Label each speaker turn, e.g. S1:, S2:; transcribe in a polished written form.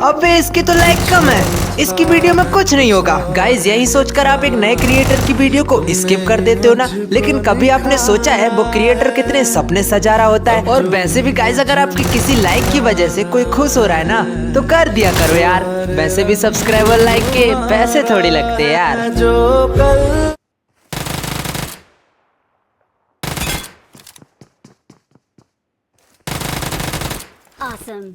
S1: अबे इसकी तो लाइक कम है, इसकी वीडियो में कुछ नहीं होगा। गाइज यही सोचकर आप एक नए क्रिएटर की वीडियो को स्किप कर देते हो ना, लेकिन कभी आपने सोचा है वो क्रिएटर कितने सपने सजा रहा होता है। और वैसे भी गाइज अगर आपकी किसी लाइक की वजह से कोई खुश हो रहा है ना, तो कर दिया करो यार। वैसे भी सब्सक्राइबर लाइक के पैसे थोड़ी लगते यार।
S2: Awesome.